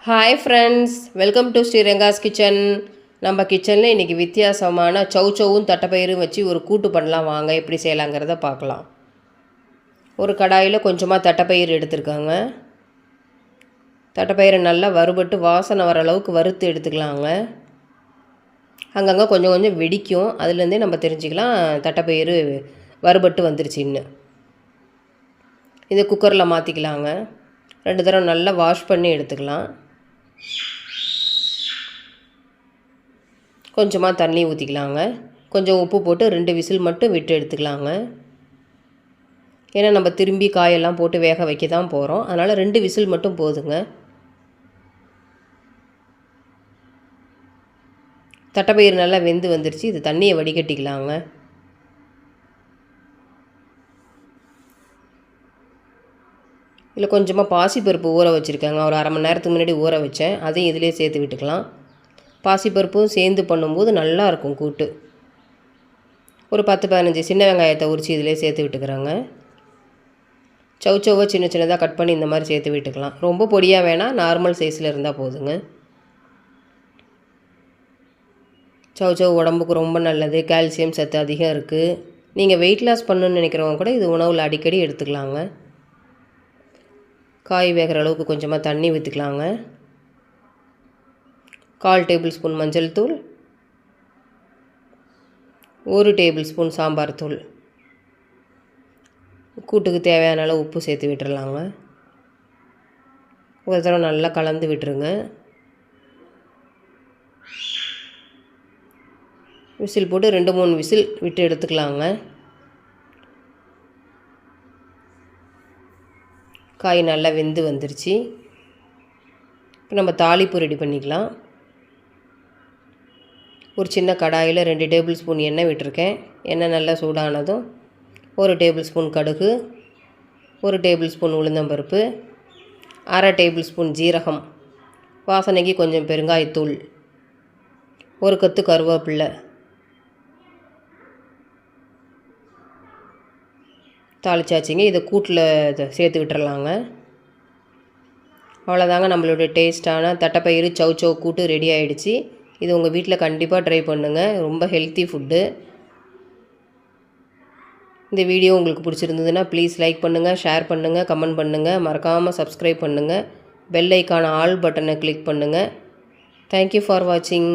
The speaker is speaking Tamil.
Hi friends, welcome to Sriranga's kitchen. நம்ம கிச்சனில் இன்றைக்கி வித்தியாசமான சௌச்சௌவும் தட்டைப்பயிரும் வச்சு ஒரு கூட்டு பண்ணலாம். வாங்க எப்படி செய்யலாங்கிறத பார்க்கலாம். ஒரு கடாயில் கொஞ்சமாக தட்டைப்பயிறு எடுத்துருக்காங்க. தட்டைப்பயிரை நல்லா வறுபட்டு வாசனை வர அளவுக்கு வறுத்து எடுத்துக்கலாங்க. அங்கங்கே கொஞ்சம் கொஞ்சம் வெடிக்கும், அதுலேருந்தே நம்ம தெரிஞ்சுக்கலாம் தட்டைப்பயிறு வறுபட்டு வந்துருச்சுன்னு. இதை குக்கரில் மாற்றிக்கலாங்க. 2 தடவை நல்லா வாஷ் பண்ணி எடுத்துக்கலாம். கொஞ்சமாக தண்ணி ஊற்றிக்கலாங்க. கொஞ்சம் உப்பு போட்டு 2 விசில் மட்டும் விட்டு எடுத்துக்கலாங்க. ஏன்னா நம்ம திரும்பி காயெல்லாம் போட்டு வேக வைக்க தான் போகிறோம். அதனால் 2 விசில் மட்டும் போதுங்க. தட்டைப்பயிறு நல்லா வெந்து வந்துருச்சு. இது தண்ணியை வடிகட்டிக்கலாங்க. இதில் கொஞ்சமாக பாசிப்பருப்பு ஊற வச்சுருக்காங்க. ஒரு அரை மணி நேரத்துக்கு முன்னாடி ஊற வச்சேன். அதையும் இதிலே சேர்த்து விட்டுக்கலாம். பாசிப்பருப்பும் சேர்ந்து பண்ணும்போது நல்லாயிருக்கும் கூட்டு. ஒரு 10-15 சின்ன வெங்காயத்தை உரித்து இதிலே சேர்த்து விட்டுக்கிறாங்க. சௌச்சௌவை சின்ன சின்னதாக கட் பண்ணி இந்த மாதிரி சேர்த்து விட்டுக்கலாம். ரொம்ப பொடியாக வேணாம், நார்மல் சைஸில் இருந்தால் போதுங்க. சௌச்சௌ உடம்புக்கு ரொம்ப நல்லது, கால்சியம் சத்து அதிகம் இருக்குது. நீங்கள் வெயிட் லாஸ் பண்ணணுன்னு நினைக்கிறவங்க கூட இது உணவில் அடிக்கடி எடுத்துக்கலாங்க. காய் வேகிற அளவுக்கு கொஞ்சமாக தண்ணி ஊற்றிக்கலாங்க. 1/4 டேபிள் ஸ்பூன் மஞ்சள் தூள், 1 டேபிள் ஸ்பூன் சாம்பார் தூள், கூட்டுக்கு தேவையான அளவு உப்பு சேர்த்து விட்டுறலாங்க. ஒரு தடவை நல்லா கலந்து விட்டுருங்க. விசில் போட்டு 2-3 விசில் விட்டு எடுத்துக்கலாங்க. காய் நல்லா வெந்து வந்துருச்சு. இப்போ நம்ம தாளிப்பு ரெடி பண்ணிக்கலாம். ஒரு சின்ன கடாயில் 2 டேபிள் ஸ்பூன் எண்ணெய் விட்டுருக்கேன். எண்ணெய் நல்லா சூடானதும் 1 டேபிள் ஸ்பூன் கடுகு, 1 டேபிள் ஸ்பூன் உளுந்தம்பருப்பு, 1/2 டேபிள் ஸ்பூன் ஜீரகம், வாசனைக்கு கொஞ்சம் பெருங்காயத்தூள், 1 கொத்து கருவேப்பிலை தாளிச்சாச்சிங்க. இதை கூட்டில் சேர்த்து விட்டுறலாங்க. அவ்வளோதாங்க, நம்மளுடைய டேஸ்ட்டான தட்டைப்பயிறு சௌச்சௌ கூட்டு ரெடி ஆகிடுச்சு. இது உங்கள் வீட்டில் கண்டிப்பாக ட்ரை பண்ணுங்கள். ரொம்ப ஹெல்த்தி ஃபுட்டு. இந்த வீடியோ உங்களுக்கு பிடிச்சிருந்ததுன்னா ப்ளீஸ் லைக் பண்ணுங்கள், ஷேர் பண்ணுங்கள், கமெண்ட் பண்ணுங்கள். மறக்காமல் சப்ஸ்கிரைப் பண்ணுங்கள். பெல் ஐக்கான ஆல் பட்டனை கிளிக் பண்ணுங்கள். தேங்க்யூ ஃபார் வாட்சிங்.